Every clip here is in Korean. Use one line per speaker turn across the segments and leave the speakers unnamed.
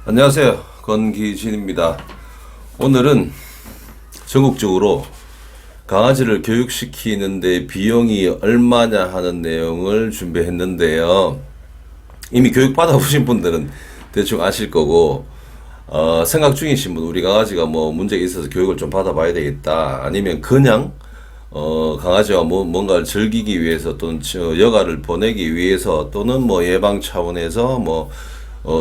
안녕하세요. 건기진입니다. 오늘은 전국적으로 강아지를 교육시키는데 비용이 얼마냐 하는 내용을 준비했는데요. 이미 교육 받아보신 분들은 대충 아실 거고, 생각 중이신 분, 우리 강아지가 뭐 문제가 있어서 교육을 좀 받아봐야 되겠다. 아니면 그냥, 강아지와 뭔가를 즐기기 위해서 또는 여가를 보내기 위해서 또는 뭐 예방 차원에서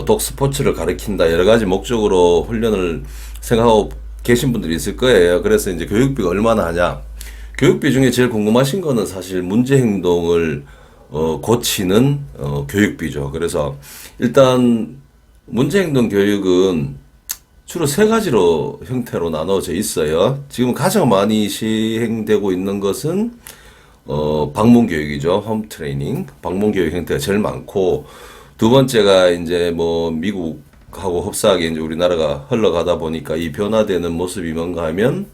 독 스포츠를 가르친다. 여러 가지 목적으로 훈련을 생각하고 계신 분들이 있을 거예요. 그래서 이제 교육비가 얼마나 하냐. 교육비 중에 제일 궁금하신 거는 사실 문제 행동을 고치는 교육비죠. 그래서 일단 문제 행동 교육은 주로 세 가지로 형태로 나눠져 있어요. 지금 가장 많이 시행되고 있는 것은 방문 교육이죠. 홈 트레이닝. 방문 교육 형태가 제일 많고, 두 번째가 이제 뭐 미국하고 흡사하게 이제 우리나라가 흘러가다 보니까 이 변화되는 모습이 뭔가 하면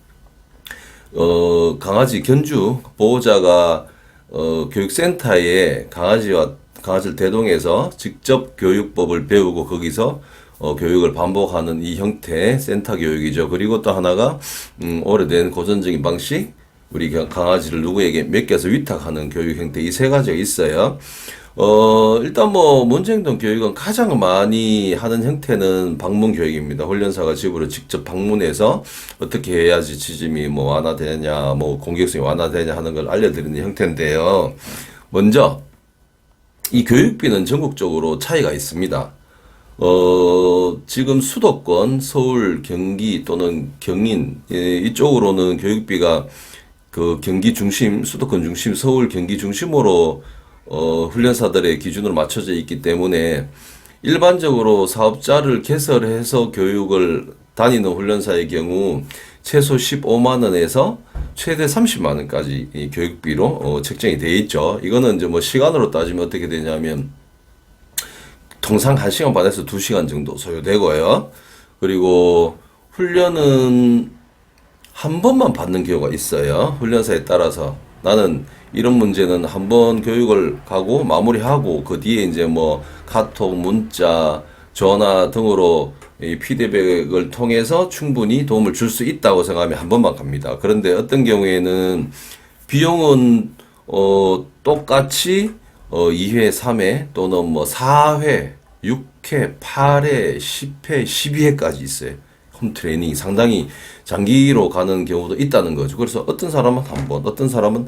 강아지 견주 보호자가 교육센터에 강아지를 대동해서 직접 교육법을 배우고 거기서 교육을 반복하는 이 형태의 센터 교육이죠. 그리고 또 하나가 오래된 고전적인 방식, 우리 강아지를 누구에게 맡겨서 위탁하는 교육 형태, 이 세 가지가 있어요. 일단 뭐 문제행동 교육은 가장 많이 하는 형태는 방문 교육입니다. 훈련사가 집으로 직접 방문해서 어떻게 해야지 지짐이 뭐 완화되냐, 뭐 공격성이 완화되냐 하는 걸 알려드리는 형태인데요. 먼저 이 교육비는 전국적으로 차이가 있습니다. 지금 수도권, 서울, 경기 또는 경인, 이쪽으로는 교육비가 그 경기 중심, 수도권 중심, 서울, 경기 중심으로 훈련사들의 기준으로 맞춰져 있기 때문에 일반적으로 사업자를 개설해서 교육을 다니는 훈련사의 경우 최소 15만 원에서 최대 30만 원까지 이 교육비로 책정이 되어 있죠. 이거는 이제 뭐 시간으로 따지면 어떻게 되냐면 통상 1시간 반에서 2시간 정도 소요되고요. 그리고 훈련은 한 번만 받는 경우가 있어요. 훈련사에 따라서. 나는 이런 문제는 한 번 교육을 가고 마무리하고 그 뒤에 이제 뭐 카톡, 문자, 전화 등으로 이 피드백을 통해서 충분히 도움을 줄 수 있다고 생각하면 한 번만 갑니다. 그런데 어떤 경우에는 비용은 똑같이 2회, 3회 또는 뭐 4회, 6회, 8회, 10회, 12회까지 있어요. 홈 트레이닝이 상당히 장기로 가는 경우도 있다는 거죠. 그래서 어떤 사람은 한 번, 어떤 사람은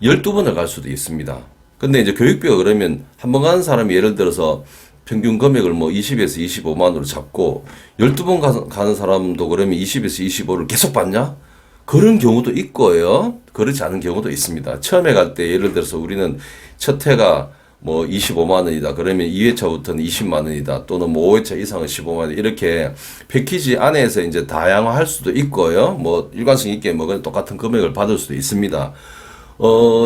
12번을 갈 수도 있습니다. 근데 이제 교육비가 그러면 한 번 가는 사람이 예를 들어서 평균 금액을 뭐 20에서 25만으로 잡고 12번 가는 사람도 그러면 20에서 25를 계속 받냐? 그런 경우도 있고요. 그렇지 않은 경우도 있습니다. 처음에 갈 때 예를 들어서 우리는 첫 회가 뭐 25만 원이다. 그러면 2회차부터는 20만 원이다. 또는 뭐 5회차 이상은 15만 원. 이렇게 패키지 안에서 이제 다양화할 수도 있고요. 뭐 일관성 있게 뭐 그냥 똑같은 금액을 받을 수도 있습니다.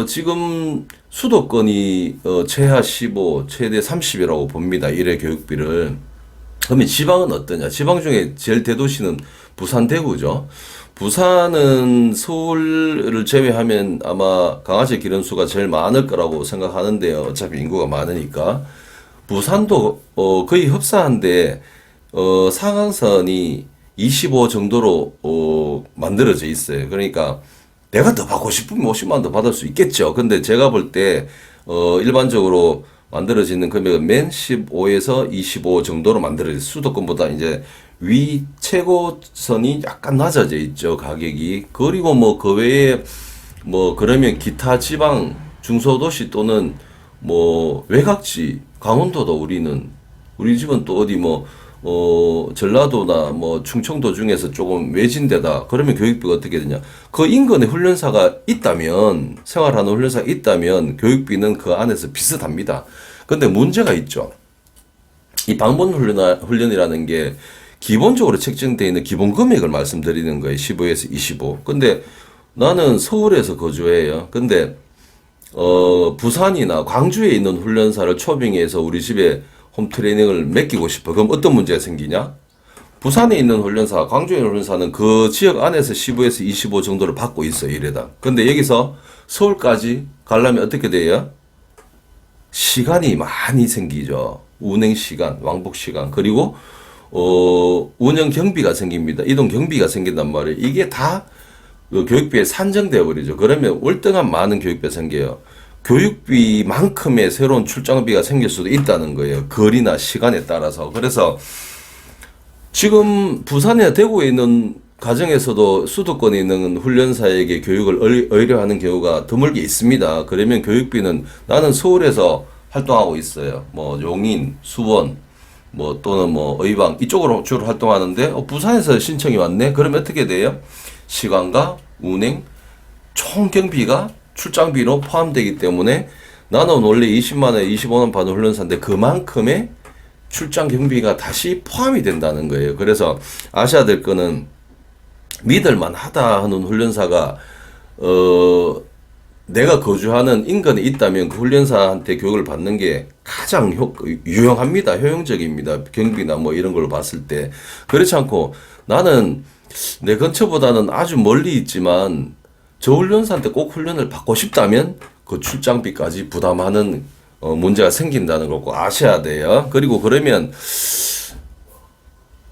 지금 수도권이 최하 15, 최대 30이라고 봅니다. 1회 교육비를. 그러면 지방은 어떠냐? 지방 중에 제일 대도시는 부산, 대구죠. 부산은 서울을 제외하면 아마 강아지 기른 수가 제일 많을 거라고 생각하는데요. 어차피 인구가 많으니까. 부산도 거의 흡사한데 상한선이 25 정도로 만들어져 있어요. 그러니까 내가 더 받고 싶으면 50만 원 더 받을 수 있겠죠. 근데 제가 볼 때 일반적으로 만들어지는 금액은 맨 15에서 25 정도로 만들어져요. 수도권보다 이제 위 최고선이 약간 낮아져 있죠, 가격이. 그리고 뭐 그 외에 뭐 그러면 기타 지방 중소도시 또는 뭐 외곽지, 강원도도 우리 집은 또 어디 뭐 전라도나 뭐 충청도 중에서 조금 외진데다. 그러면 교육비가 어떻게 되냐? 그 인근에 훈련사가 있다면, 생활하는 훈련사가 있다면 교육비는 그 안에서 비슷합니다. 근데 문제가 있죠. 이 방문 훈련이라는 게 기본적으로 책정되어 있는 기본 금액을 말씀드리는 거예요. 15에서 25. 근데 나는 서울에서 거주해요. 근데 부산이나 광주에 있는 훈련사를 초빙해서 우리 집에 홈 트레이닝을 맡기고 싶어. 그럼 어떤 문제가 생기냐? 부산에 있는 훈련사, 광주에 있는 훈련사는 그 지역 안에서 15에서 25 정도를 받고 있어요, 일회당. 근데 여기서 서울까지 가려면 어떻게 돼요? 시간이 많이 생기죠. 운행 시간, 왕복 시간. 그리고 운영 경비가 생깁니다. 이동 경비가 생긴단 말이에요. 이게 다 그 교육비에 산정되어 버리죠. 그러면 월등한 많은 교육비가 생겨요. 교육비만큼의 새로운 출장비가 생길 수도 있다는 거예요. 거리나 시간에 따라서. 그래서 지금 부산이나 대구에 있는 가정에서도 수도권에 있는 훈련사에게 교육을 의뢰하는 경우가 드물게 있습니다. 그러면 교육비는 나는 서울에서 활동하고 있어요. 뭐 용인, 수원, 뭐 또는 뭐 의왕 이쪽으로 주로 활동하는데 부산에서 신청이 왔네. 그러면 어떻게 돼요? 시간과 운행, 총 경비가 출장비로 포함되기 때문에 나는 원래 20만 원, 25만 원 받는 훈련사인데 그만큼의 출장 경비가 다시 포함이 된다는 거예요. 그래서 아셔야 될 거는 믿을만 하다 하는 훈련사가 내가 거주하는 인근에 있다면 그 훈련사한테 교육을 받는 게 가장 유용합니다. 효용적입니다. 경비나 뭐 이런 걸 봤을 때. 그렇지 않고 나는 내 근처보다는 아주 멀리 있지만 저 훈련사한테 꼭 훈련을 받고 싶다면 그 출장비까지 부담하는 문제가 생긴다는 걸 꼭 아셔야 돼요. 그리고 그러면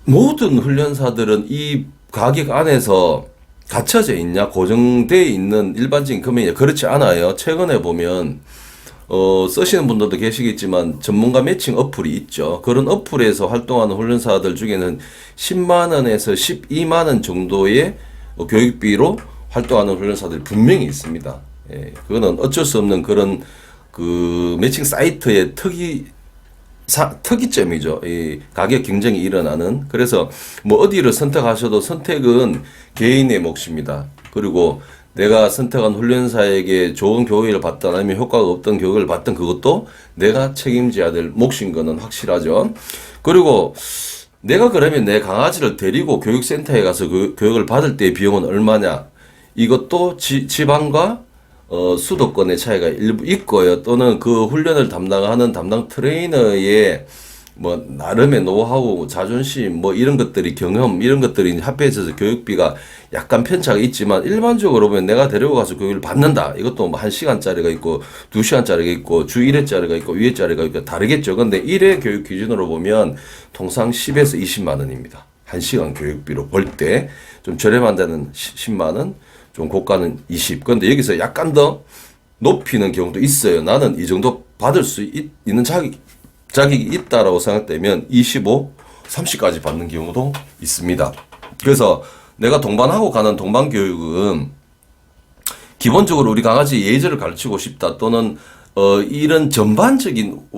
모든 훈련사들은 이 가격 안에서 갇혀져 있냐, 고정되어 있는 일반적인 금액이 그렇지 않아요. 최근에 보면 쓰시는 분들도 계시겠지만 전문가 매칭 어플이 있죠. 그런 어플에서 활동하는 훈련사들 중에는 10만 원에서 12만 원 정도의 교육비로 활동하는 훈련사들이 분명히 있습니다. 예, 그거는 어쩔 수 없는 그런 그 매칭 사이트의 특이점이죠. 이 가격 경쟁이 일어나는. 그래서 뭐 어디를 선택하셔도 선택은 개인의 몫입니다. 그리고 내가 선택한 훈련사에게 좋은 교육을 받든 아니면 효과가 없던 교육을 받든 그것도 내가 책임져야 될 몫인 거는 확실하죠. 그리고 내가 그러면 내 강아지를 데리고 교육센터에 가서 교육을 받을 때의 비용은 얼마냐? 이것도 지방과 수도권의 차이가 일부 있고요. 또는 그 훈련을 담당하는 담당 트레이너의 뭐 나름의 노하우, 자존심, 뭐 이런 것들이 경험 이런 것들이 합해져서 교육비가 약간 편차가 있지만 일반적으로 보면 내가 데리고 가서 교육을 받는다. 이것도 뭐 1시간짜리가 있고 2시간짜리가 있고 주 1회짜리가 있고 2회짜리가 있고 다르겠죠. 근데 1회 교육 기준으로 보면 통상 10에서 20만 원입니다. 1시간 교육비로 볼 때 좀 저렴한 데는 10만 원, 좀 고가는 20. 그런데 여기서 약간 더 높이는 경우도 있어요. 나는 이 정도 받을 수 있는 자격이 있다라고 생각되면 25, 30까지 받는 경우도 있습니다. 그래서 내가 동반하고 가는 동반교육은 기본적으로 우리 강아지 예절을 가르치고 싶다 또는 이런 전반적인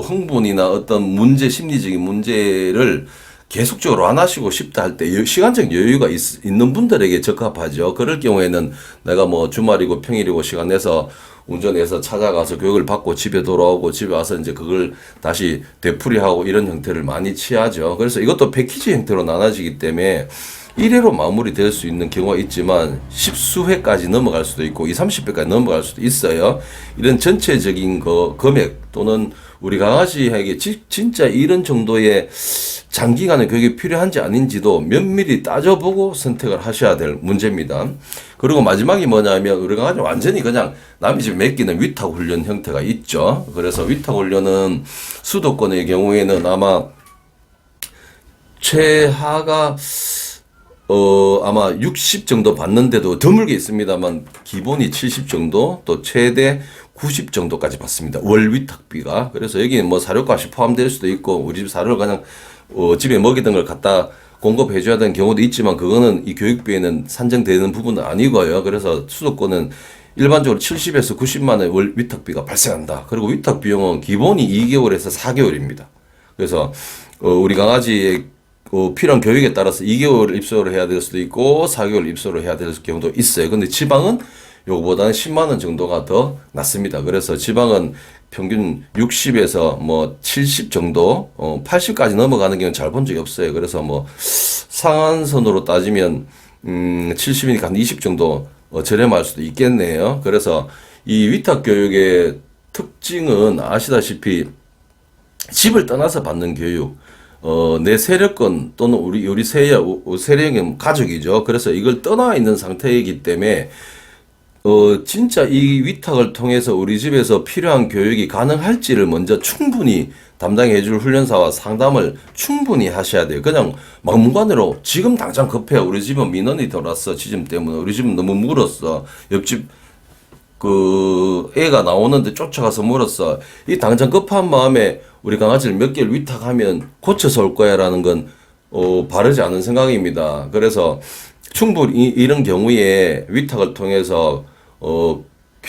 흥분이나 어떤 문제, 심리적인 문제를 계속적으로 완화하시고 싶다 할 때 시간적 여유가 있는 분들에게 적합하죠. 그럴 경우에는 내가 뭐 주말이고 평일이고 시간 내서 운전해서 찾아가서 교육을 받고 집에 돌아오고 집에 와서 이제 그걸 다시 되풀이하고 이런 형태를 많이 취하죠. 그래서 이것도 패키지 형태로 나눠지기 때문에 1회로 마무리될 수 있는 경우가 있지만 십수회까지 넘어갈 수도 있고 20, 30회까지 넘어갈 수도 있어요. 이런 전체적인 금액 또는 우리 강아지에게 진짜 이런 정도의 장기간의 교육이 필요한지 아닌지도 면밀히 따져보고 선택을 하셔야 될 문제입니다. 그리고 마지막이 뭐냐면 우리 강아지 완전히 그냥 남의 집에 맡기는 위탁 훈련 형태가 있죠. 그래서 위탁 훈련은 수도권의 경우에는 아마 최하가 아마 60 정도 받는데도 드물게 있습니다만 기본이 70 정도 또 최대 90 정도까지 받습니다. 월 위탁비가. 그래서 여기는 뭐 사료값이 포함될 수도 있고 우리 집 사료를 그냥 집에 먹이던 걸 갖다 공급해 줘야 되는 경우도 있지만 그거는 이 교육비에는 산정되는 부분은 아니고요. 그래서 수도권은 일반적으로 70에서 90만 원 월 위탁비가 발생한다. 그리고 위탁 비용은 기본이 2개월에서 4개월입니다. 그래서 우리 강아지의 필요한 교육에 따라서 2개월 입소를 해야 될 수도 있고 4개월 입소를 해야 될 경우도 있어요. 근데 지방은 요거보다는 10만 원 정도가 더 낮습니다. 그래서 지방은 평균 60에서 뭐 70 정도, 80까지 넘어가는 경우는 잘 본 적이 없어요. 그래서 뭐 상한선으로 따지면 70이니까 한 20 정도 저렴할 수도 있겠네요. 그래서 이 위탁 교육의 특징은 아시다시피 집을 떠나서 받는 교육, 내 세력권 또는 우리 세력은 가족이죠. 그래서 이걸 떠나 있는 상태이기 때문에 진짜 이 위탁을 통해서 우리 집에서 필요한 교육이 가능할지를 먼저 충분히 담당해 줄 훈련사와 상담을 충분히 하셔야 돼요. 그냥 막무가내로 지금 당장 급해. 우리 집은 민원이 들어왔어. 지점 때문에. 우리 집은 너무 물었어. 옆집 애가 나오는데 쫓아가서 물었어. 이 당장 급한 마음에 우리 강아지를 몇 개를 위탁하면 고쳐서 올 거야라는 건, 바르지 않은 생각입니다. 그래서 충분히 이런 경우에 위탁을 통해서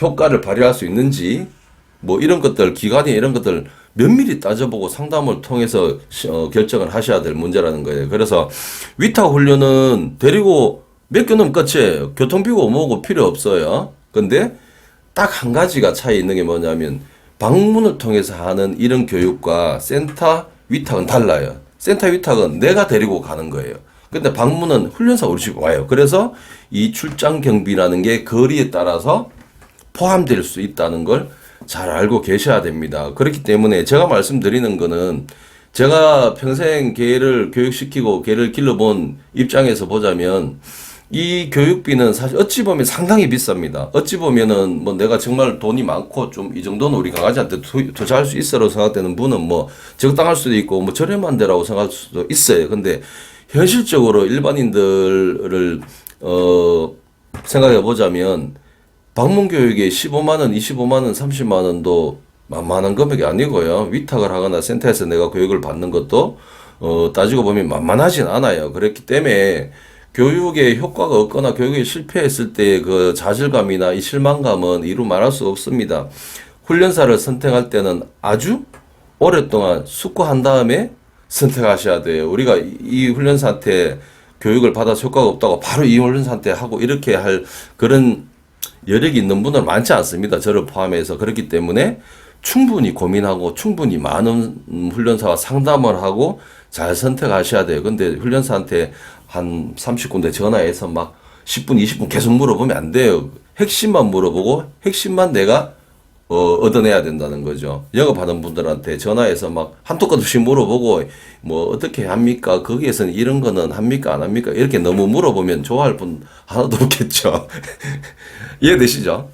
효과를 발휘할 수 있는지, 뭐 이런 것들, 기간이 이런 것들 면밀히 따져보고 상담을 통해서 결정을 하셔야 될 문제라는 거예요. 그래서 위탁 훈련은 데리고 몇 개 넣으면 끝이에요. 교통비고 뭐고 필요 없어요. 근데 딱 한 가지가 차이 있는 게 뭐냐면 방문을 통해서 하는 이런 교육과 센터 위탁은 달라요. 센터 위탁은 내가 데리고 가는 거예요. 근데 방문은 훈련사 우리 집 와요. 그래서 이 출장 경비라는 게 거리에 따라서 포함될 수 있다는 걸 잘 알고 계셔야 됩니다. 그렇기 때문에 제가 말씀드리는 거는 제가 평생 개를 교육시키고 개를 길러본 입장에서 보자면 이 교육비는 사실 어찌 보면 상당히 비쌉니다. 어찌 보면은 뭐 내가 정말 돈이 많고 좀 이 정도는 우리 강아지한테 투자할 수 있어라고 생각되는 분은 뭐 적당할 수도 있고 뭐 저렴한 데라고 생각할 수도 있어요. 근데 현실적으로 일반인들을 생각해 보자면 방문 교육에 15만 원, 25만 원, 30만 원도 만만한 금액이 아니고요. 위탁을 하거나 센터에서 내가 교육을 받는 것도 따지고 보면 만만하진 않아요. 그렇기 때문에 교육에 효과가 없거나 교육에 실패했을 때 그 좌절감이나 이 실망감은 이루 말할 수 없습니다. 훈련사를 선택할 때는 아주 오랫동안 숙고한 다음에 선택하셔야 돼요. 우리가 이 훈련사한테 교육을 받아서 효과가 없다고 바로 이 훈련사한테 하고 이렇게 할 그런 여력이 있는 분은 많지 않습니다. 저를 포함해서. 그렇기 때문에 충분히 고민하고 충분히 많은 훈련사와 상담을 하고 잘 선택하셔야 돼요. 근데 훈련사한테 한 30군데 전화해서 막 10분, 20분 계속 물어보면 안 돼요. 핵심만 물어보고 핵심만 내가 얻어내야 된다는 거죠. 영업하는 분들한테 전화해서 막 한도 끝 없이 물어보고 뭐 어떻게 합니까? 거기에서는 이런 거는 합니까? 안 합니까? 이렇게 너무 물어보면 좋아할 분 하나도 없겠죠. 이해되시죠?